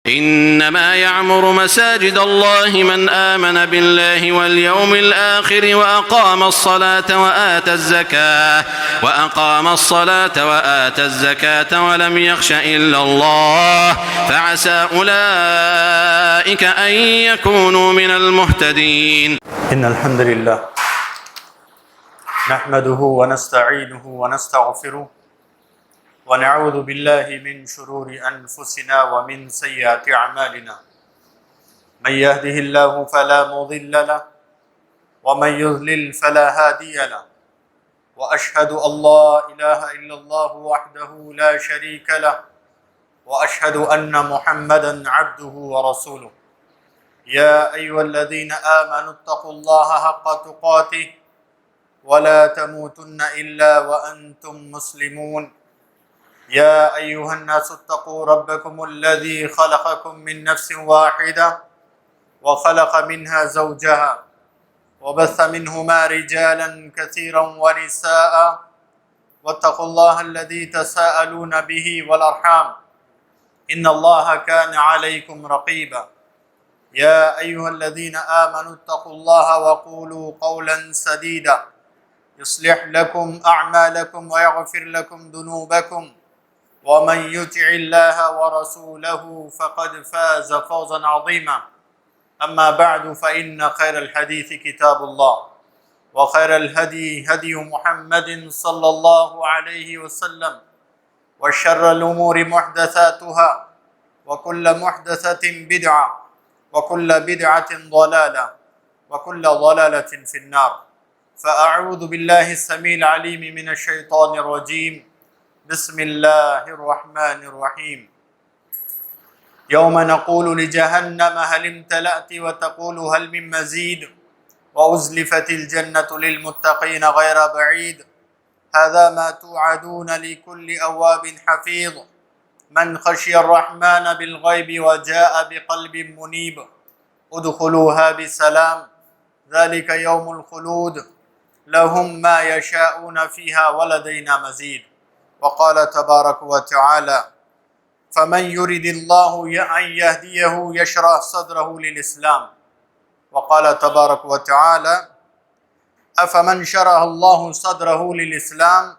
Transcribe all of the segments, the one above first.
إنما يعمر مساجد الله من آمن بالله واليوم الآخر وأقام الصلاة وآتى الزكاة ولم يخش إلا الله فعسى أولئك أن يكونوا من المهتدين. إن الحمد لله نحمده ونستعينه ونستغفره ونعوذ بالله من شرور أنفسنا ومن سيئات أعمالنا. من يهده الله فلا مضل له ومن يضلل فلا هادي له وأشهد أن لا إله إلا الله وحده لا شريك له وأشهد أن محمدا عبده ورسوله. يا أيها الذين آمنوا اتقوا الله حق تقاته ولا تموتن إلا وأنتم مسلمون. يا أيها الناس اتقوا ربكم الذي خلقكم من نفس واحدة وخلق منها زوجها وبث منهما رجالا كثيرا ونساء واتقوا الله الذي تساءلون به والأرحام إن الله كان عليكم رقيبا. يا أيها الذين آمنوا اتقوا الله وقولوا قولا سديدا يصلح لكم أعمالكم ويغفر لكم ذنوبكم ومن يطع الله ورسوله فقد فاز فوزا عظيما. أما بعد فإن خير الحديث كتاب الله وخير الهدي هدي محمد صلى الله عليه وسلم وشر الأمور محدثاتها وكل محدثة بدعة وكل بدعة ضلالة وكل ضلالة في النار. فأعوذ بالله السميع العليم من الشيطان الرجيم. بسم الله الرحمن الرحيم. يوم نقول لجهنم هل امتلأت وتقول هل من مزيد وأزلفت الجنة للمتقين غير بعيد. هذا ما توعدون لكل أواب حفيظ من خشي الرحمن بالغيب وجاء بقلب منيب. ادخلوها بسلام ذلك يوم الخلود لهم ما يشاءون فيها ولدينا مزيد. وقال تبارك وتعالى فمن يرد الله أن يهديه يشرح صدره للإسلام. وقال تبارك وتعالى أفمن شرح الله صدره للإسلام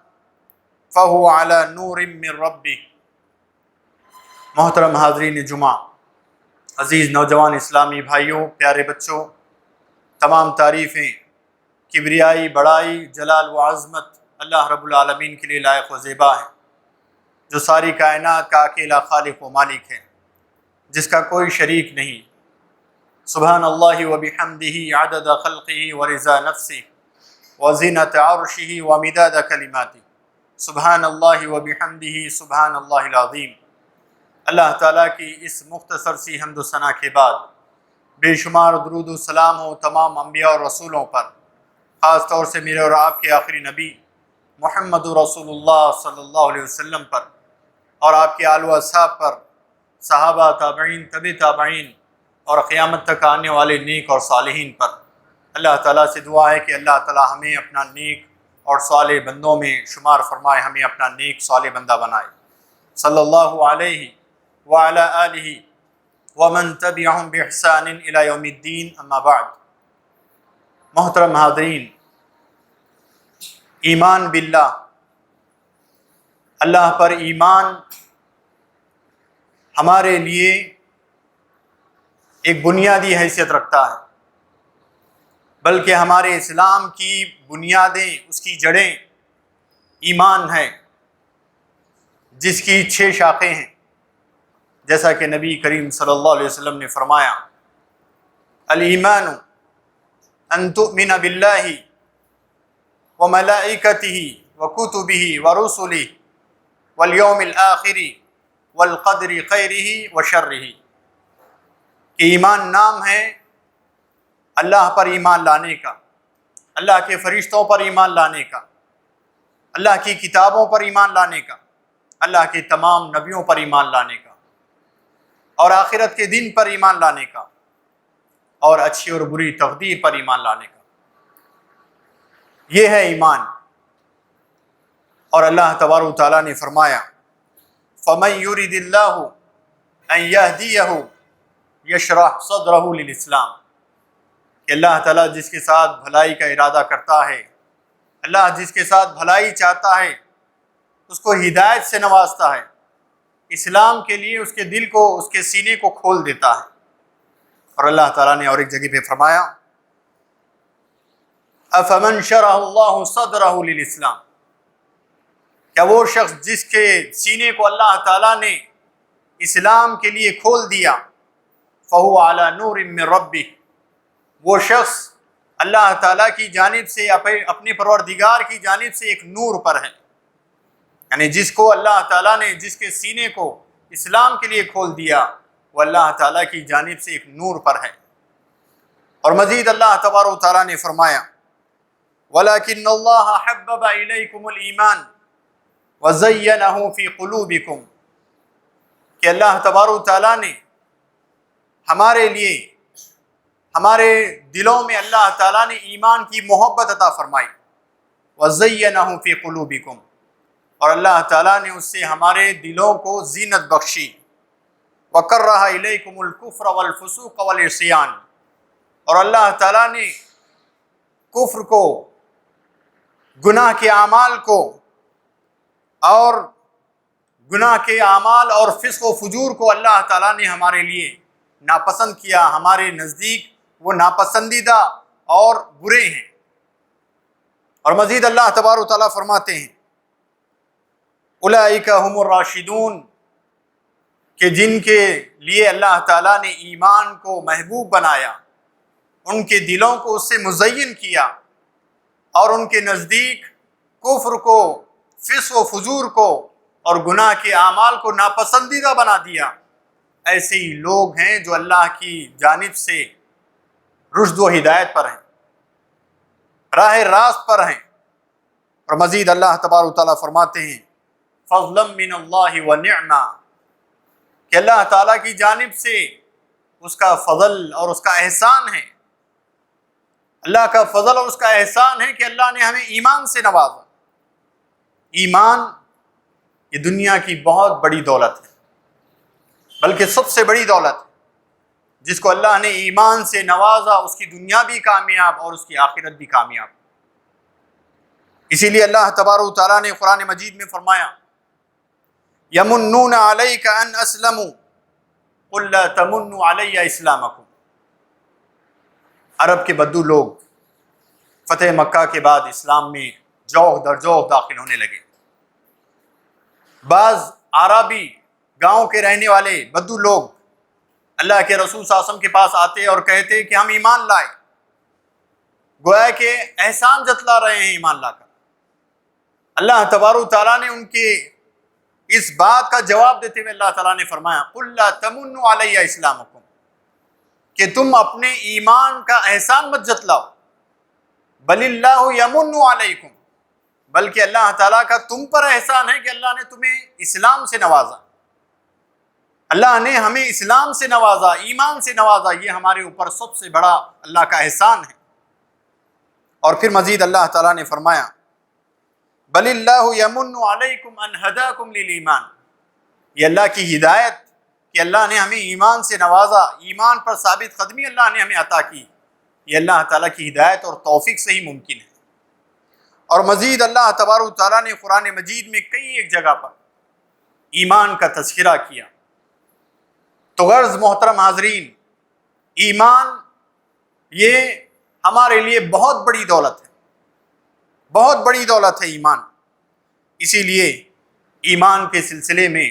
فهو على نور من ربه. محترم حاضرین جمعہ، عزیز نوجوان اسلامی بھائیوں، پیارے بچوں، تمام تعریفیں، کبریائی، بڑائی، جلال و عظمت اللہ رب العالمین کے لیے لائق و زیبا ہے، جو ساری کائنات کا اکیلا خالق و مالک ہے، جس کا کوئی شریک نہیں۔ سبحان اللہ و بحمدہ عدد خلقہ و رضا نفسہ و زینت عرشہ و مداد کلماتہ۔ سبحان اللہ و بحمدہ سبحان اللہ العظیم۔ اللہ تعالیٰ کی اس مختصر سی حمد و ثنا کے بعد بے شمار درود و سلام ہو تمام انبیاء اور رسولوں پر، خاص طور سے میرے اور آپ کے آخری نبی محمد رسول اللہ صلی اللہ علیہ وسلم پر، اور آپ کے آل و اصحاب پر، صحابہ، تابعین، طبع تابعین اور قیامت تک آنے والے نیک اور صالحین پر۔ اللہ تعالیٰ سے دعا ہے کہ اللہ تعالیٰ ہمیں اپنا نیک اور صالح بندوں میں شمار فرمائے، ہمیں اپنا نیک صالح بندہ بنائے۔ صلی اللہ علیہ وعلی آلہ ومن تبعہم بإحسان الی یوم الدین، اما بعد۔ محترم حاضرین، ایمان باللہ، اللہ پر ایمان ہمارے لیے ایک بنیادی حیثیت رکھتا ہے، بلکہ ہمارے اسلام کی بنیادیں، اس کی جڑیں ایمان ہے، جس کی 6 شاخیں ہیں، جیسا کہ نبی کریم صلی اللہ علیہ وسلم نے فرمایا الایمان ان تؤمن باللہ وملائکتہ وکتبہ ورسلہ والیوم الآخر والقدر خیرہ وشرہ، کہ ایمان نام ہے اللہ پر ایمان لانے کا، اللہ کے فرشتوں پر ایمان لانے کا، اللہ کی کتابوں پر ایمان لانے کا، اللہ کے تمام نبیوں پر ایمان لانے کا، اور آخرت کے دن پر ایمان لانے کا، اور اچھی اور بری تقدیر پر ایمان لانے کا۔ یہ ہے ایمان۔ اور اللہ تبارک و تعالیٰ نے فرمایا فَمَن يُرِدِ اللَّهُ ان یہدیہ یشرح صدرہ للاسلام، کہ اللہ تعالیٰ جس کے ساتھ بھلائی کا ارادہ کرتا ہے، اللہ جس کے ساتھ بھلائی چاہتا ہے اس کو ہدایت سے نوازتا ہے، اسلام کے لیے اس کے دل کو، اس کے سینے کو کھول دیتا ہے۔ اور اللہ تعالیٰ نے اور ایک جگہ پہ فرمایا افمن شرح اللہ صدرہ للاسلام، کیا وہ شخص جس کے سینے کو اللہ تعالیٰ نے اسلام کے لیے کھول دیا، فہو علی نور من ربہ، وہ شخص اللہ تعالیٰ کی جانب سے، اپنے پروردگار کی جانب سے ایک نور پر ہے، یعنی جس کو اللہ تعالیٰ نے، جس کے سینے کو اسلام کے لیے کھول دیا، وہ اللہ تعالیٰ کی جانب سے ایک نور پر ہے۔ اور مزید اللہ تبارک و تعالیٰ نے فرمایا وَلَكِنَّ اللَّهَ حَبَّبَ إِلَيْكُمُ الْإِيمَانَ وَزَيَّنَهُ فِي قُلُوبِكُمْ، کہ اللہ تبارک و تعالیٰ نے ہمارے لیے، ہمارے دلوں میں اللہ تعالیٰ نے ایمان کی محبت عطا فرمائی، وَزَيَّنَهُ فِي قُلُوبِكُمْ، اور اللہ تعالیٰ نے اس سے ہمارے دلوں کو زینت بخشی، وَكَرَّهَ إِلَيْكُمُ الْكُفْرَ وَالْفُسُوقَ وَالْعِصْيَانَ، اور اللہ تعالیٰ نے کفر کو، گناہ کے اعمال کو، اور گناہ کے اعمال اور فسق و فجور کو اللہ تعالیٰ نے ہمارے لیے ناپسند کیا، ہمارے نزدیک وہ ناپسندیدہ اور برے ہیں۔ اور مزید اللہ تبارک و تعالیٰ فرماتے ہیں اولئک هم الراشدون، کہ جن کے لیے اللہ تعالیٰ نے ایمان کو محبوب بنایا، ان کے دلوں کو اس سے مزین کیا، اور ان کے نزدیک کفر کو، فسق و فجور کو اور گناہ کے اعمال کو ناپسندیدہ بنا دیا، ایسے ہی لوگ ہیں جو اللہ کی جانب سے رشد و ہدایت پر ہیں، راہ راست پر ہیں۔ اور مزید اللہ تبارک و تعالیٰ فرماتے ہیں فضلا من اللہ ونعما، کہ اللہ تعالیٰ کی جانب سے اس کا فضل اور اس کا احسان ہے، اللہ کا فضل اور اس کا احسان ہے کہ اللہ نے ہمیں ایمان سے نوازا۔ ایمان یہ دنیا کی بہت بڑی دولت ہے، بلکہ سب سے بڑی دولت ہے۔ جس کو اللہ نے ایمان سے نوازا اس کی دنیا بھی کامیاب اور اس کی آخرت بھی کامیاب۔ اسی لیے اللہ تبارک و تعالیٰ نے قرآن مجید میں فرمایا یمنون علیک ان اسلموا قل لا تمنوا علی اسلامکم، عرب کے بدو لوگ فتح مکہ کے بعد اسلام میں جوق در جوق داخل ہونے لگے۔ بعض عربی گاؤں کے رہنے والے بدو لوگ اللہ کے رسول صلی اللہ علیہ وسلم کے پاس آتے اور کہتے کہ ہم ایمان لائے، گویا کہ احسان جتلا رہے ہیں ایمان لا کر۔ اللہ تبارک و تعالیٰ نے ان کے اس بات کا جواب دیتے ہوئے اللہ تعالیٰ نے فرمایا قل لا تمنوا علی اسلامکم، کہ تم اپنے ایمان کا احسان مت جتلاؤ، بل اللہ یمن علیکم، بلکہ اللہ تعالیٰ کا تم پر احسان ہے کہ اللہ نے تمہیں اسلام سے نوازا، اللہ نے ہمیں اسلام سے نوازا، ایمان سے نوازا، یہ ہمارے اوپر سب سے بڑا اللہ کا احسان ہے۔ اور پھر مزید اللہ تعالیٰ نے فرمایا بل اللہ یمن علیکم ان ہداکم للایمان، یہ اللہ کی ہدایت کہ اللہ نے ہمیں ایمان سے نوازا، ایمان پر ثابت قدمی اللہ نے ہمیں عطا کی، یہ اللہ تعالیٰ کی ہدایت اور توفیق سے ہی ممکن ہے۔ اور مزید اللہ تبارک و تعالیٰ نے قرآن مجید میں کئی ایک جگہ پر ایمان کا تذکرہ کیا۔ تو غرض محترم حاضرین، ایمان یہ ہمارے لیے بہت بڑی دولت ہے، بہت بڑی دولت ہے ایمان۔ اسی لیے ایمان کے سلسلے میں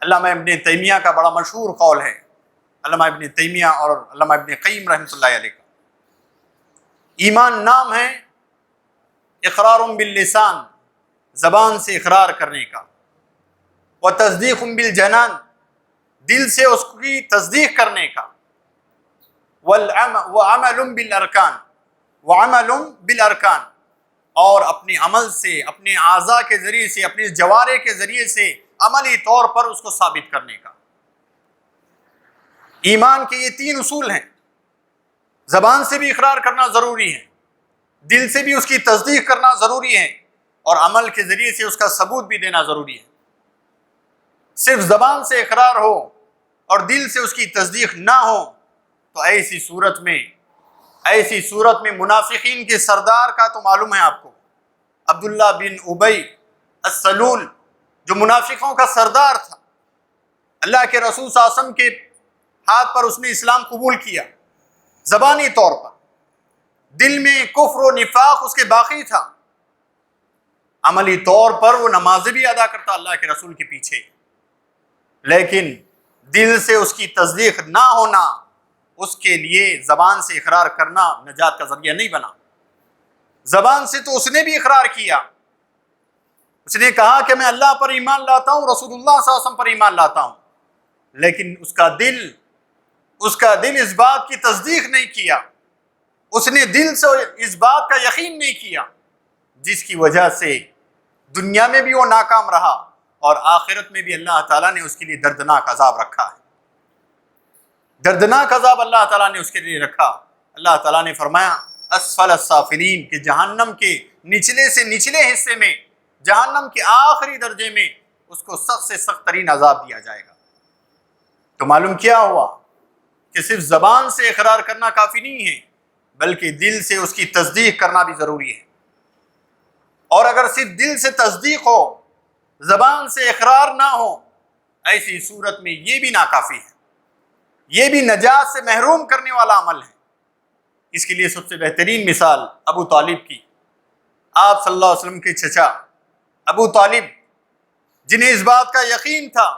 علامہ ابن تیمیہ کا بڑا مشہور قول ہے، علامہ ابن تیمیہ اور علامہ ابن قیم رحمۃ اللہ علیہ کا، ایمان نام ہے اقرار باللسان، زبان سے اقرار کرنے کا، وتصدیق بالجنان، دل سے اس کی تصدیق کرنے کا، وعمل بالارکان، وعمل بالارکان، اور اپنے عمل سے، اپنے اعضاء کے ذریعے سے، اپنے جوارح کے ذریعے سے عملی طور پر اس کو ثابت کرنے کا۔ ایمان کے یہ تین اصول ہیں، زبان سے بھی اقرار کرنا ضروری ہے، دل سے بھی اس کی تصدیق کرنا ضروری ہے، اور عمل کے ذریعے سے اس کا ثبوت بھی دینا ضروری ہے۔ صرف زبان سے اقرار ہو اور دل سے اس کی تصدیق نہ ہو تو ایسی صورت میں منافقین کے سردار کا تو معلوم ہے آپ کو، عبداللہ بن ابی السلول جو منافقوں کا سردار تھا، اللہ کے رسول صلی اللہ علیہ وسلم کے ہاتھ پر اس نے اسلام قبول کیا، زبانی طور پر دل میں کفر و نفاق اس کے باقی تھا، عملی طور پر وہ نمازیں بھی ادا کرتا اللہ کے رسول کے پیچھے، لیکن دل سے اس کی تصدیق نہ ہونا اس کے لیے زبان سے اقرار کرنا نجات کا ذریعہ نہیں بنا۔ زبان سے تو اس نے بھی اقرار کیا، اس نے کہا کہ میں اللہ پر ایمان لاتا ہوں، رسول اللہ صلی اللہ علیہ وسلم پر ایمان لاتا ہوں، لیکن اس کا دل اس بات کی تصدیق نہیں کیا، اس نے دل سے اس بات کا یقین نہیں کیا، جس کی وجہ سے دنیا میں بھی وہ ناکام رہا اور آخرت میں بھی اللہ تعالیٰ نے اس کے لیے دردناک عذاب رکھا ہے۔ دردناک عذاب اللہ تعالیٰ نے اس کے لیے رکھا۔ اللہ تعالیٰ نے فرمایا اسفل السافلین کہ جہنم کے نچلے سے نچلے حصے میں، جہنم کے آخری درجے میں اس کو سخت سے سخت ترین عذاب دیا جائے گا۔ تو معلوم کیا ہوا کہ صرف زبان سے اقرار کرنا کافی نہیں ہے، بلکہ دل سے اس کی تصدیق کرنا بھی ضروری ہے۔ اور اگر صرف دل سے تصدیق ہو، زبان سے اقرار نہ ہو، ایسی صورت میں یہ بھی ناکافی ہے، یہ بھی نجات سے محروم کرنے والا عمل ہے۔ اس کے لیے سب سے بہترین مثال ابو طالب کی، آپ صلی اللہ علیہ وسلم کے چچا ابو طالب، جنہیں اس بات کا یقین تھا،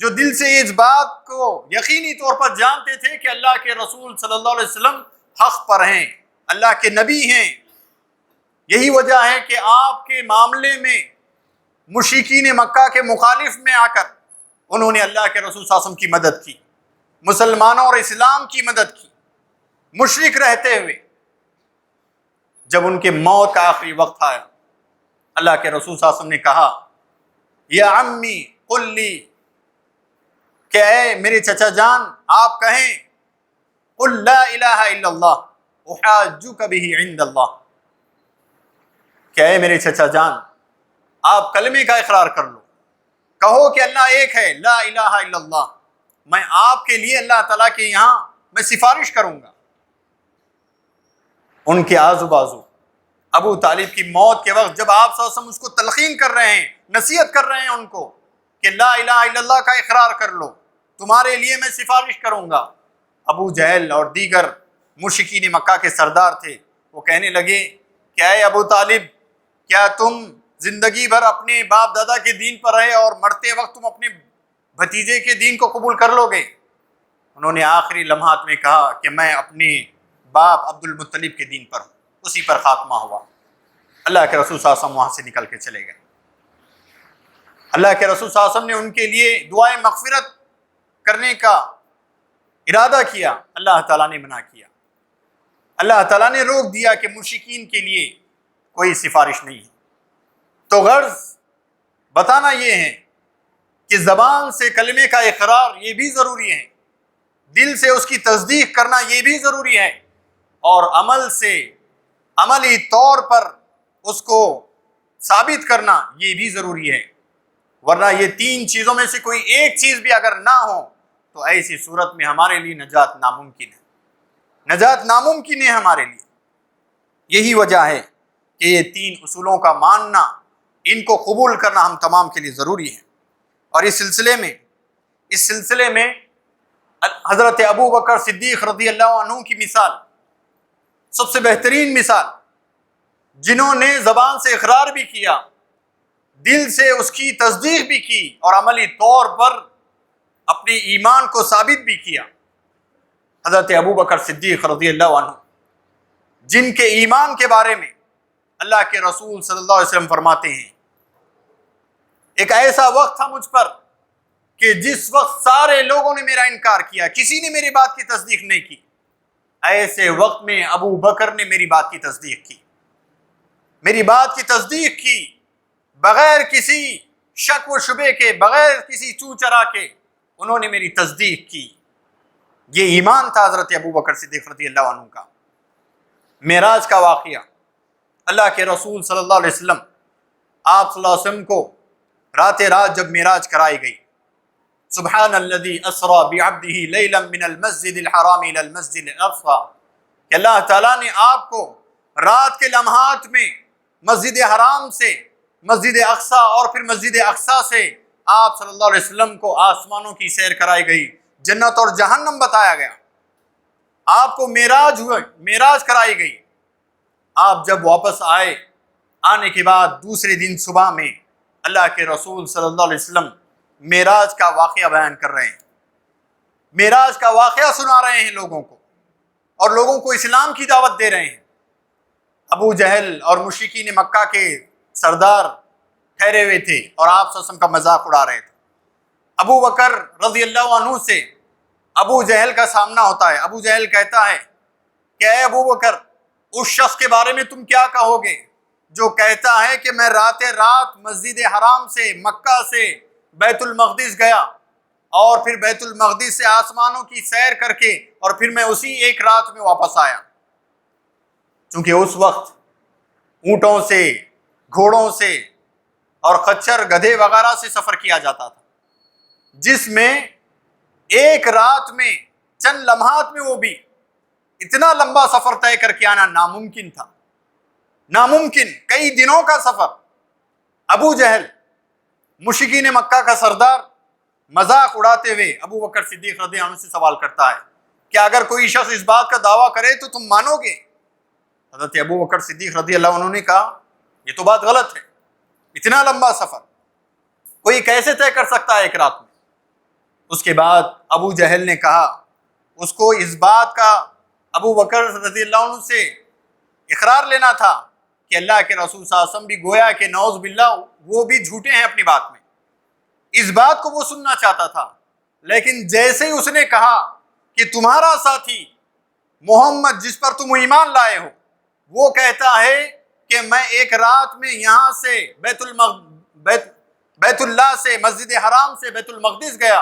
جو دل سے اس بات کو یقینی طور پر جانتے تھے کہ اللہ کے رسول صلی اللہ علیہ وسلم حق پر ہیں، اللہ کے نبی ہیں۔ یہی وجہ ہے کہ آپ کے معاملے میں مشرکین مکہ کے مخالف میں آ کر انہوں نے اللہ کے رسول صلی اللہ علیہ وسلم کی مدد کی، مسلمانوں اور اسلام کی مدد کی، مشرک رہتے ہوئے۔ جب ان کے موت کا آخری وقت آیا، اللہ کے رسول صلی اللہ علیہ وسلم نے کہا یا عمی قل لی، کہ اے میرے چچا جان آپ کہیں قل لا الہ الا اللہ احاجک بہ عند اللہ، کہ اے میرے چچا جان آپ کلمے کا اقرار کر لو، کہو کہ اللہ ایک ہے، لا الہ الا اللہ، میں آپ کے لیے اللہ تعالیٰ کے یہاں میں سفارش کروں گا۔ ان کے آزو بازو ابو طالب کی موت کے وقت جب آپ صلی اللہ علیہ وسلم اس کو تلقین کر رہے ہیں، نصیحت کر رہے ہیں ان کو کہ لا الہ الا اللہ کا اقرار کر لو، تمہارے لیے میں سفارش کروں گا، ابو جہل اور دیگر مشرکین مکہ کے سردار تھے، وہ کہنے لگے کہ اے ابو طالب، کیا تم زندگی بھر اپنے باپ دادا کے دین پر رہے اور مرتے وقت تم اپنے بھتیجے کے دین کو قبول کر لو گے؟ انہوں نے آخری لمحات میں کہا کہ میں اپنے باپ عبد المطلب کے دین پر ہوں، اسی پر خاتمہ ہوا۔ اللہ کے رسول صلی اللہ علیہ وسلم وہاں سے نکل کے چلے گئے۔ اللہ کے رسول صلی اللہ علیہ وسلم نے ان کے لیے دعائیں مغفرت کرنے کا ارادہ کیا، اللہ تعالیٰ نے منع کیا، اللہ تعالیٰ نے روک دیا کہ مشرکین کے لیے کوئی سفارش نہیں ہے۔ تو غرض بتانا یہ ہے کہ زبان سے کلمے کا اقرار یہ بھی ضروری ہے، دل سے اس کی تصدیق کرنا یہ بھی ضروری ہے، اور عمل سے عملی طور پر اس کو ثابت کرنا یہ بھی ضروری ہے، ورنہ یہ تین چیزوں میں سے کوئی ایک چیز بھی اگر نہ ہو تو ایسی صورت میں ہمارے لیے نجات ناممکن ہے، نجات ناممکن ہے ہمارے لیے۔ یہی وجہ ہے کہ یہ تین اصولوں کا ماننا، ان کو قبول کرنا ہم تمام کے لیے ضروری ہے۔ اور اس سلسلے میں حضرت ابو بکر صدیق رضی اللہ عنہ کی مثال سب سے بہترین مثال، جنہوں نے زبان سے اقرار بھی کیا، دل سے اس کی تصدیق بھی کی اور عملی طور پر اپنے ایمان کو ثابت بھی کیا۔ حضرت ابو بکر صدیق رضی اللہ عنہ، جن کے ایمان کے بارے میں اللہ کے رسول صلی اللہ علیہ وسلم فرماتے ہیں ایک ایسا وقت تھا مجھ پر کہ جس وقت سارے لوگوں نے میرا انکار کیا، کسی نے میری بات کی تصدیق نہیں کی، ایسے وقت میں ابو بکر نے میری بات کی تصدیق کی، میری بات کی تصدیق کی، بغیر کسی شک و شبے کے، بغیر کسی چو چرا کے انہوں نے میری تصدیق کی۔ یہ ایمان تھا حضرت ابو بکر صدیق رضی اللہ عنہ کا۔ معراج کا واقعہ، اللہ کے رسول صلی اللہ علیہ وسلم، آپ صلی اللہ علیہ وسلم کو رات جب معراج کرائی گئی، سبحان الذی اسری بعبدہ لیلا من المسجد الحرام الی المسجد الاقصی، کہ اللہ تعالیٰ نے آپ کو رات کے لمحات میں مسجد حرام سے مسجد اقصی اور پھر مسجد اقصی سے آپ صلی اللہ علیہ وسلم کو آسمانوں کی سیر کرائی گئی، جنت اور جہنم بتایا گیا، آپ کو معراج کرائی گئی۔ آپ جب واپس آنے کے بعد دوسرے دن صبح میں اللہ کے رسول صلی اللہ علیہ وسلم معراج کا واقعہ بیان کر رہے ہیں، معراج کا واقعہ سنا رہے ہیں لوگوں کو، اور لوگوں کو اسلام کی دعوت دے رہے ہیں۔ ابو جہل اور مشرکین مکہ کے سردار ٹھہرے ہوئے تھے اور آپ صلی اللہ علیہ وسلم کا مذاق اڑا رہے تھے۔ ابو بکر رضی اللہ عنہ سے ابو جہل کا سامنا ہوتا ہے۔ ابو جہل کہتا ہے کہ اے ابو بکر، اس شخص کے بارے میں تم کیا کہو گے جو کہتا ہے کہ میں رات مسجد حرام سے مکہ سے بیت المقدس گیا اور پھر بیت المقدس سے آسمانوں کی سیر کر کے اور پھر میں اسی ایک رات میں واپس آیا؟ چونکہ اس وقت اونٹوں سے، گھوڑوں سے اور خچر گدھے وغیرہ سے سفر کیا جاتا تھا، جس میں ایک رات میں چند لمحات میں وہ بھی اتنا لمبا سفر طے کر کے آنا ناممکن تھا، ناممکن، کئی دنوں کا سفر۔ ابو جہل مشرکین مکہ کا سردار مذاق اڑاتے ہوئے ابو بکر صدیق رضی اللہ عنہ سے سوال کرتا ہے کہ اگر کوئی شخص اس بات کا دعویٰ کرے تو تم مانو گے؟ حضرت ابو بکر صدیق رضی اللہ عنہ نے کہا یہ تو بات غلط ہے، اتنا لمبا سفر کوئی کیسے طے کر سکتا ہے ایک رات میں؟ اس کے بعد ابو جہل نے کہا، اس کو اس بات کا ابو بکر رضی اللہ عنہ سے اقرار لینا تھا کہ اللہ کے رسول صلی اللہ علیہ وسلم بھی گویا کہ نعوذ باللہ وہ بھی جھوٹے ہیں اپنی بات میں، اس بات کو وہ سننا چاہتا تھا۔ لیکن جیسے ہی اس نے کہا کہ تمہارا ساتھی محمد جس پر تم ایمان لائے ہو وہ کہتا ہے کہ میں ایک رات میں یہاں سے بیت اللہ سے مسجد حرام سے بیت المقدس گیا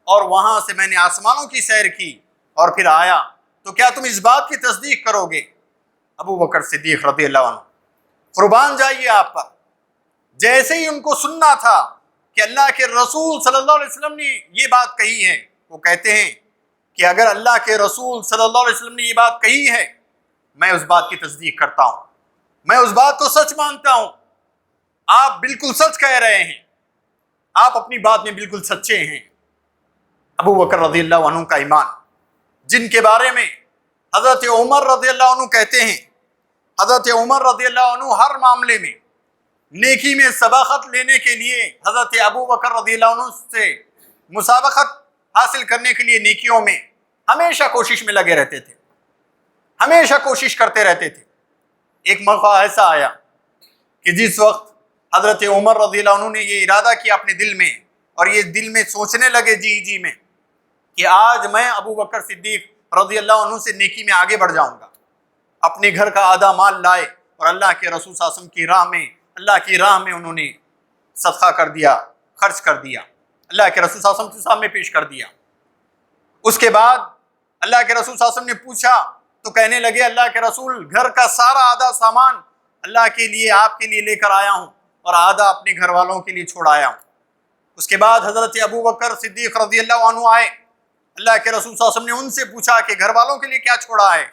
اور وہاں سے میں نے آسمانوں کی سیر کی اور پھر آیا، تو کیا تم اس بات کی تصدیق کرو گے؟ ابو بکر صدیق رضی اللہ عنہ قربان جائیے آپ پر، جیسے ہی ان کو سننا تھا کہ اللہ کے رسول صلی اللہ علیہ وسلم نے یہ بات کہی ہے، وہ کہتے ہیں کہ اگر اللہ کے رسول صلی اللہ علیہ وسلم نے یہ بات کہی ہے میں اس بات کی تصدیق کرتا ہوں، میں اس بات کو سچ مانتا ہوں، آپ بالکل سچ کہہ رہے ہیں، آپ اپنی بات میں بالکل سچے ہیں۔ ابو بکر رضی اللہ عنہ کا ایمان، جن کے بارے میں حضرت عمر رضی اللہ عنہ کہتے ہیں، حضرت عمر رضی اللہ عنہ ہر معاملے میں نیکی میں سبقت لینے کے لیے حضرت ابو بکر رضی اللہ عنہ سے مسابقت حاصل کرنے کے لیے نیکیوں میں ہمیشہ کوشش میں لگے رہتے تھے، ہمیشہ کوشش کرتے رہتے تھے۔ ایک موقع ایسا آیا کہ جس وقت حضرت عمر رضی اللہ عنہ نے یہ ارادہ کیا اپنے دل میں، اور یہ دل میں سوچنے لگے جی میں کہ آج میں ابو بکر صدیق رضی اللہ عنہ سے نیکی میں آگے بڑھ جاؤں گا، اپنے گھر کا آدھا مال لائے اور اللہ کے رسول صلی اللہ علیہ وسلم کی راہ میں، اللہ کی راہ میں انہوں نے صدقہ کر دیا، خرچ کر دیا، اللہ کے رسول صلی اللہ علیہ وسلم کے سامنے پیش کر دیا۔ اس کے بعد اللہ کے رسول صلی اللہ علیہ وسلم نے پوچھا تو کہنے لگے اللہ کے رسول گھر کا سارا آدھا سامان اللہ کے لیے، آپ کے لیے لے کر آیا ہوں اور آدھا اپنے گھر والوں کے لیے چھوڑ آیا ہوں۔ اس کے بعد حضرت ابو بکر صدیق رضی اللہ عنہ آئے، اللہ کے رسول صلی اللہ علیہ وسلم نے ان سے پوچھا کہ گھر والوں کے لیے کیا چھوڑا ہے؟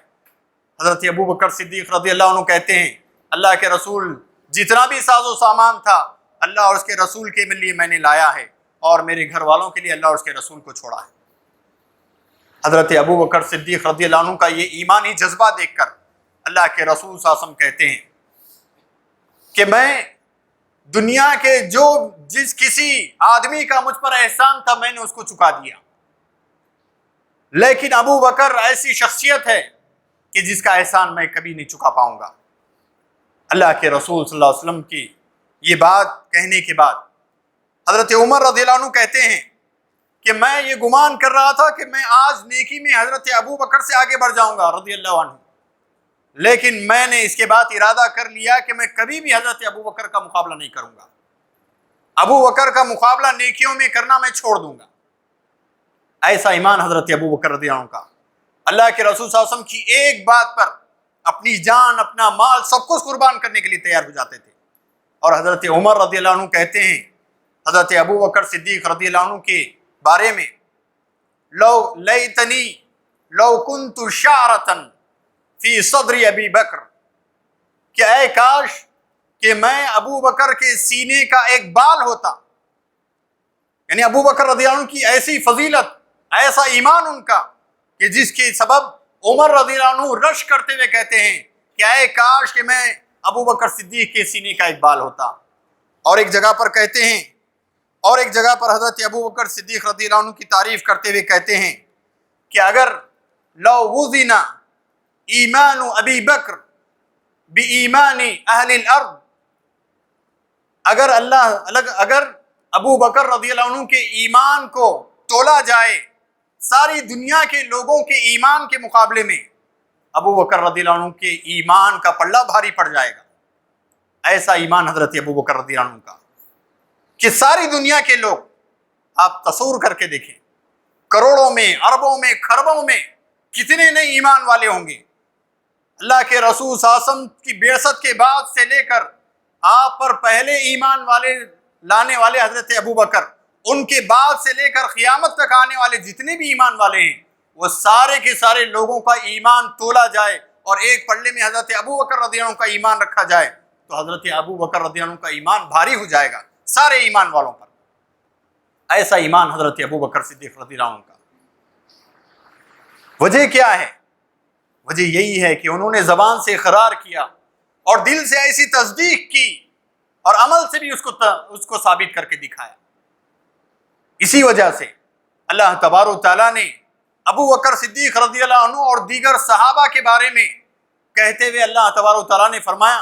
حضرت ابو بکر صدیق رضی اللہ عنہ کہتے ہیں اللہ کے رسول جتنا بھی ساز و سامان تھا اللہ اور اس کے رسول کے لیے میں نے لایا ہے، اور میرے گھر والوں کے لیے اللہ اور اس کے رسول کو چھوڑا ہے۔ حضرت ابو بکر صدیق رضی اللہ عنہ کا یہ ایمانی جذبہ دیکھ کر اللہ کے رسول صلی اللہ علیہ وسلم کہتے ہیں کہ میں دنیا کے جس کسی آدمی کا مجھ پر احسان تھا میں نے اس کو چکا دیا، لیکن ابو بکر ایسی شخصیت ہے کہ جس کا احسان میں کبھی نہیں چکا پاؤں گا۔ اللہ کے رسول صلی اللہ علیہ وسلم کی یہ بات کہنے کے بعد حضرت عمر رضی اللہ عنہ کہتے ہیں کہ میں یہ گمان کر رہا تھا کہ میں آج نیکی میں حضرت ابو بکر سے آگے بڑھ جاؤں گا رضی اللہ عنہ، لیکن میں نے اس کے بعد ارادہ کر لیا کہ میں کبھی بھی حضرت ابو بکر کا مقابلہ نہیں کروں گا، ابو بکر کا مقابلہ نیکیوں میں کرنا میں چھوڑ دوں گا۔ ایسا ایمان حضرت ابو بکر رضی اللہ عنہ کا، اللہ کے رسول صلی اللہ علیہ وسلم کی ایک بات پر اپنی جان، اپنا مال، سب کچھ قربان کرنے کے لیے تیار ہو جاتے تھے۔ اور حضرت عمر رضی اللہ عنہ کہتے ہیں حضرت ابو بکر صدیق رضی اللہ عنہ کے بارے میں، لو لیتنی لو کنت شعرۃ فی صدر ابی بکر، کہ اے کاش کہ میں ابو بکر کے سینے کا ایک بال ہوتا. یعنی ابو بکر رضی اللہ عنہ کی ایسی فضیلت، ایسا ایمان ان کا کہ جس کے سبب عمر رضی اللہ عنہ رش کرتے ہوئے کہتے ہیں کہ اے کاش کہ میں ابو بکر صدیق کے سینے کا ایک بال ہوتا. اور ایک جگہ پر کہتے ہیں، اور ایک جگہ پر حضرت ابو بکر صدیق رضی اللہ عنہ کی تعریف کرتے ہوئے کہتے ہیں کہ اگر لو وزن ایمان ابی بکر بایمان اہل الارض، اگر ابو بکر رضی اللہ عنہ کے ایمان کو تولا جائے ساری دنیا کے لوگوں کے ایمان کے مقابلے میں، ابو بکر رضی اللہ عنہ کے ایمان کا پلڑا بھاری پڑ جائے گا. ایسا ایمان حضرت ابو بکر رضی اللہ عنہ کا کہ ساری دنیا کے لوگ، آپ تصور کر کے دیکھیں، کروڑوں میں، اربوں میں، خربوں میں کتنے نئے ایمان والے ہوں گے. اللہ کے رسول صلی اللہ علیہ وسلم کی بعثت کے بعد سے لے کر آپ پر پہلے ایمان والے لانے والے حضرت ابو بکر، ان کے بعد سے لے کر قیامت تک آنے والے جتنے بھی ایمان والے ہیں، وہ سارے کے سارے لوگوں کا ایمان تولا جائے اور ایک پلڑے میں حضرت ابو بکر رضی اللہ عنہ کا ایمان رکھا جائے تو حضرت ابو بکر رضی اللہ عنہ کا ایمان بھاری ہو جائے گا سارے ایمان والوں پر. ایسا ایمان حضرت ابو بکر صدیق رضی اللہ عنہ کا. وجہ کیا ہے؟ وجہ یہی ہے کہ انہوں نے زبان سے اقرار کیا اور دل سے ایسی تصدیق کی اور عمل سے بھی اس کو ثابت کر کے دکھایا. اسی وجہ سے اللہ تبارک و تعالیٰ نے ابو بکر صدیق رضی اللہ عنہ اور دیگر صحابہ کے بارے میں کہتے ہوئے اللہ تبارک و تعالیٰ نے فرمایا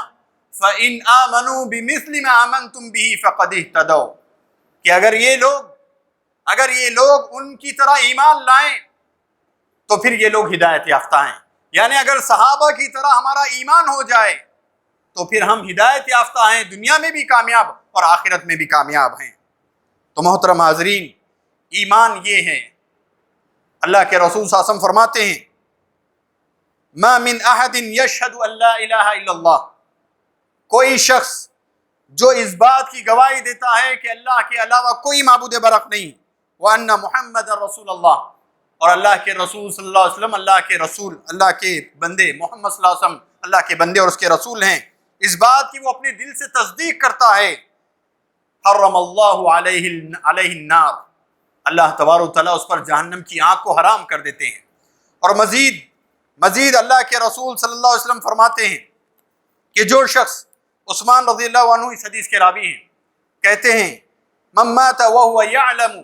فَإِنْ آمَنُوا بِمِثْلِ مَا آمَنْتُمْ بِهِ فَقَدِ اهْتَدَوْا، کہ اگر یہ لوگ ان کی طرح ایمان لائیں تو پھر یہ لوگ ہدایت یافتہ ہیں. یعنی اگر صحابہ کی طرح ہمارا ایمان ہو جائے تو پھر ہم ہدایت یافتہ ہیں، دنیا میں بھی کامیاب اور آخرت میں بھی کامیاب ہیں. تو محترم حاضرین، ایمان یہ ہے. اللہ کے رسول صلی اللہ علیہ وسلم فرماتے ہیں ما من احد یشہد ان لا الہ الا اللہ، کوئی شخص جو اس بات کی گواہی دیتا ہے کہ اللہ کے علاوہ کوئی معبود برحق نہیں، وان محمد رسول اللہ، اور اللہ کے رسول صلی اللہ علیہ وسلم اللہ کے بندے محمد صلی اللہ علیہ وسلم اللہ کے بندے اور اس کے رسول ہیں، اس بات کی وہ اپنے دل سے تصدیق کرتا ہے، حرم اللہ علیہ النار، اللہ تبارک و تعالیٰ اس پر جہنم کی آگ کو حرام کر دیتے ہیں. اور مزید اللہ کے رسول صلی اللہ علیہ وسلم فرماتے ہیں کہ جو شخص، عثمان رضی اللہ عنہ اس حدیث کے راوی ہیں، کہتے ہیں من مات وهو يعلم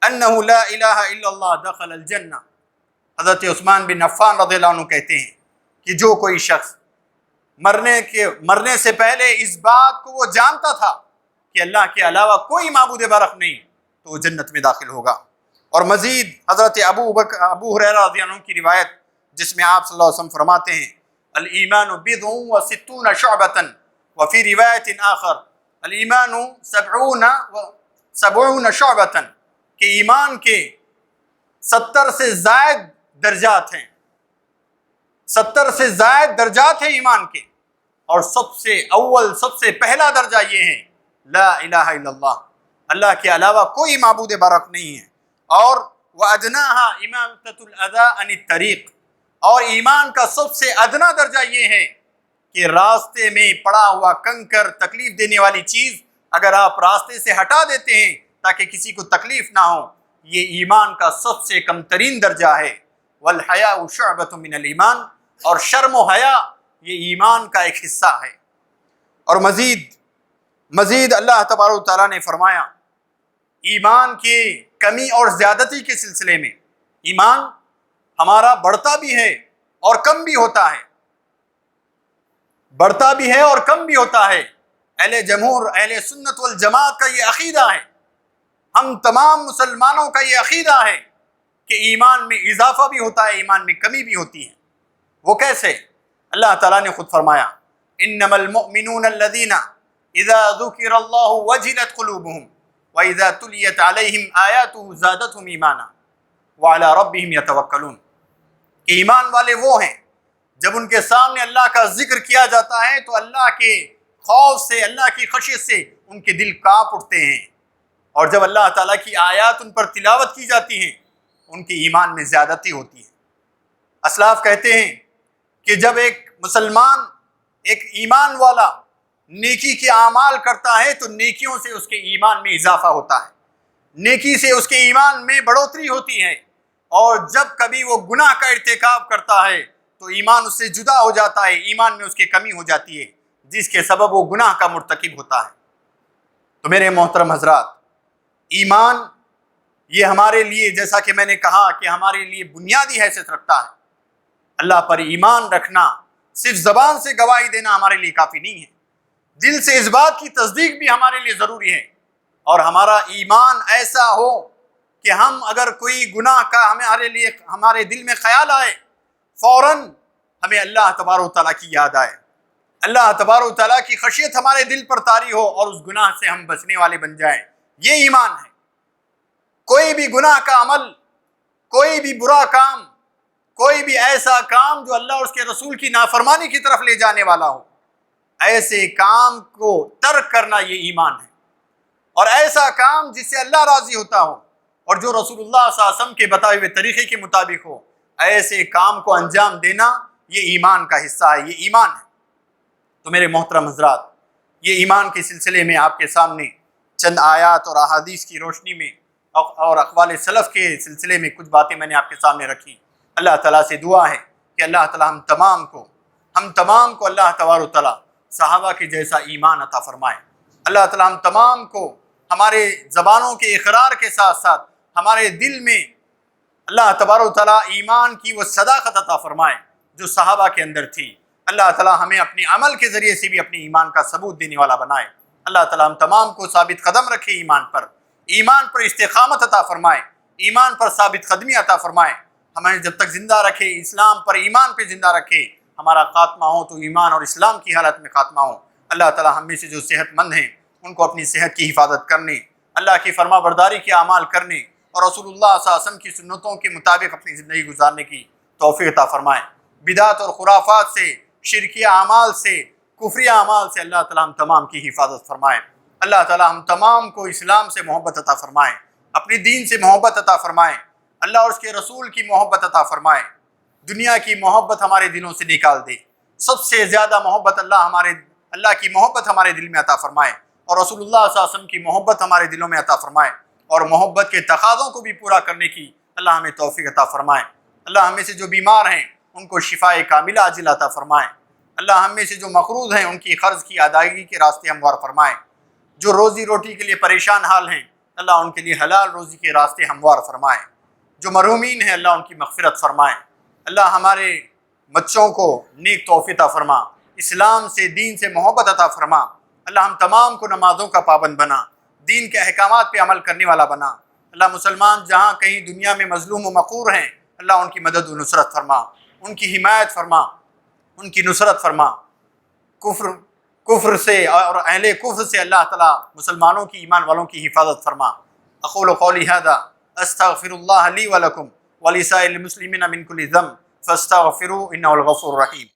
انه لا الہ الا اللہ دخل الجنہ. حضرت عثمان بن عفان رضی اللہ عنہ کہتے ہیں کہ جو کوئی شخص مرنے سے پہلے اس بات کو وہ جانتا تھا کہ اللہ کے علاوہ کوئی معبود برحق نہیں تو وہ جنت میں داخل ہوگا. اور مزید حضرت ابو ہریرہ رضی اللہ عنہ کی روایت جس میں آپ صلی اللہ علیہ وسلم فرماتے ہیں الایمان بضع و ستون شعبۃ وفی روایت آخر الایمان سبعون شعبۃ، کہ ایمان کے 70 سے زائد درجات ہیں، 70 سے زائد درجات ہیں ایمان کے، اور سب سے پہلا درجہ یہ ہے لا الہ الا اللہ، اللہ کے علاوہ کوئی معبود برحق نہیں ہے. اور وَأَدْنَاهَا إِمَامَةُ الْأَذَىٰ عَنِ الطَّرِيقِ، اور ایمان کا سب سے ادنا درجہ یہ ہے کہ راستے میں پڑا ہوا کنکر، تکلیف دینے والی چیز اگر آپ راستے سے ہٹا دیتے ہیں تاکہ کسی کو تکلیف نہ ہو، یہ ایمان کا سب سے کم ترین درجہ ہے. وَالْحَيَاءُ شُعْبَةٌ مِّنَ الْإِيمَانِ، اور شرم و حیا یہ ایمان کا ایک حصہ ہے. اور مزید اللہ تبارک و تعالیٰ نے فرمایا ایمان کی کمی اور زیادتی کے سلسلے میں، ایمان ہمارا بڑھتا بھی ہے اور کم بھی ہوتا ہے، بڑھتا بھی ہے اور کم بھی ہوتا ہے. اہل سنت والجماعت کا یہ عقیدہ ہے، ہم تمام مسلمانوں کا یہ عقیدہ ہے کہ ایمان میں اضافہ بھی ہوتا ہے، ایمان میں کمی بھی ہوتی ہے. وہ کیسے؟ اللہ تعالیٰ نے خود فرمایا انما المؤمنون الذین اذا ذکر اللہ وجلت قلوبہم واذا تلیت علیہم آیاتہ زادتہم ایمانا وعلی ربہم یتوکلون، کہ ایمان والے وہ ہیں جب ان کے سامنے اللہ کا ذکر کیا جاتا ہے تو اللہ کے خوف سے، اللہ کی خشیت سے ان کے دل کانپ اٹھتے ہیں اور جب اللہ تعالیٰ کی آیات ان پر تلاوت کی جاتی ہیں ان کے ایمان میں زیادتی ہوتی ہے۔ اسلاف کہتے ہیں کہ جب ایک مسلمان، ایک ایمان والا نیکی کے اعمال کرتا ہے تو نیکیوں سے اس کے ایمان میں اضافہ ہوتا ہے، نیکی سے اس کے ایمان میں بڑھوتری ہوتی ہے، اور جب کبھی وہ گناہ کا ارتکاب کرتا ہے تو ایمان اس سے جدا ہو جاتا ہے، ایمان میں اس کی کمی ہو جاتی ہے، جس کے سبب وہ گناہ کا مرتکب ہوتا ہے۔ تو میرے محترم حضرات، ایمان یہ ہمارے لیے، جیسا کہ میں نے کہا، کہ ہمارے لیے بنیادی حیثیت رکھتا ہے۔ اللہ پر ایمان رکھنا صرف زبان سے گواہی دینا ہمارے لیے کافی نہیں ہے، دل سے اس بات کی تصدیق بھی ہمارے لیے ضروری ہے، اور ہمارا ایمان ایسا ہو کہ ہم اگر کوئی گناہ کا ہمارے دل میں خیال آئے، فوراً ہمیں اللہ تبارک و تعالیٰ کی یاد آئے، اللہ تبارک و تعالیٰ کی خشیت ہمارے دل پر طاری ہو، اور اس گناہ سے ہم بچنے والے بن جائیں۔ یہ ایمان ہے۔ کوئی بھی گناہ کا عمل، کوئی بھی برا کام، کوئی بھی ایسا کام جو اللہ اور اس کے رسول کی نافرمانی کی طرف لے جانے والا ہو، ایسے کام کو ترک کرنا یہ ایمان ہے، اور ایسا کام جس سے اللہ راضی ہوتا ہو اور جو رسول اللہ صلی اللہ علیہ وسلم کے بتائے ہوئے طریقے کے مطابق ہو، ایسے کام کو انجام دینا یہ ایمان کا حصہ ہے، یہ ایمان ہے۔ تو میرے محترم حضرات، یہ ایمان کے سلسلے میں آپ کے سامنے چند آیات اور احادیث کی روشنی میں اور اقوال سلف کے سلسلے میں کچھ باتیں میں نے آپ کے سامنے رکھی۔ اللہ تعالیٰ سے دعا ہے کہ اللہ تعالیٰ ہم تمام کو اللہ تبارک و تعالیٰ صحابہ کے جیسا ایمان عطا فرمائے۔ اللہ تعالیٰ ہم تمام کو ہمارے زبانوں کے اقرار کے ساتھ ساتھ ہمارے دل میں اللہ تبارک و تعالیٰ ایمان کی وہ صداقت عطا فرمائے جو صحابہ کے اندر تھی۔ اللہ تعالیٰ ہمیں اپنے عمل کے ذریعے سے بھی اپنے ایمان کا ثبوت دینے والا بنائے۔ اللہ تعالیٰ ہم تمام کو ثابت قدم رکھے ایمان پر استقامت عطا فرمائے، ایمان پر ثابت قدمی عطا فرمائے، ہمیں جب تک زندہ رکھے، اسلام پر ایمان پہ زندہ رکھے، ہمارا خاتمہ ہو تو ایمان اور اسلام کی حالت میں خاتمہ ہو۔ اللہ تعالیٰ ہم میں سے جو صحت مند ہیں ان کو اپنی صحت کی حفاظت کرنے، اللہ کی فرما برداری کے اعمال کرنے اور رسول اللہ صلی اللہ علیہ وسلم کی سنتوں کے مطابق اپنی زندگی گزارنے کی توفیق عطا فرمائے۔ بدعت اور خرافات سے، شرکیہ اعمال سے، کفری اعمال سے اللہ تعالیٰ ہم تمام کی حفاظت فرمائے۔ اللہ تعالیٰ ہم تمام کو اسلام سے محبت عطا فرمائے، اپنی دین سے محبت عطا فرمائے، اللہ اور اس کے رسول کی محبت عطا فرمائے، دنیا کی محبت ہمارے دلوں سے نکال دے۔ سب سے زیادہ محبت اللہ کی محبت ہمارے دل میں عطا فرمائے، اور رسول اللہ صلی اللہ علیہ وسلم کی محبت ہمارے دلوں میں عطا فرمائے، اور محبت کے تقاضوں کو بھی پورا کرنے کی اللہ ہمیں توفیق عطا فرمائے۔ اللہ ہمیں سے جو بیمار ہیں ان کو شفائے کاملہ عاجل عطا فرمائے۔ اللہ ہم میں سے جو مقروض ہیں ان کی قرض کی ادائیگی کے راستے ہموار فرمائے۔ جو روزی روٹی کے لیے پریشان حال ہیں اللہ ان کے لیے حلال روزی کے راستے ہموار فرمائے۔ جو محرومین ہیں اللہ ان کی مغفرت فرمائے۔ اللہ ہمارے بچوں کو نیک توفیق عطا فرما، اسلام سے، دین سے محبت عطا فرما۔ اللہ ہم تمام کو نمازوں کا پابند بنا، دین کے احکامات پہ عمل کرنے والا بنا۔ اللہ مسلمان جہاں کہیں دنیا میں مظلوم و مقہور ہیں اللہ ان کی مدد و نصرت فرما، ان کی حمایت فرما، ان کی نصرت فرما۔ کفر سے اور اہل کفر سے اللہ تعالیٰ مسلمانوں کی، ایمان والوں کی حفاظت فرما۔ اقول قولی ھذا استغفر اللہ لی ولکم ولسائر المسلمین من کل ذنب فاستغفروہ انہ الغفور الرحیم۔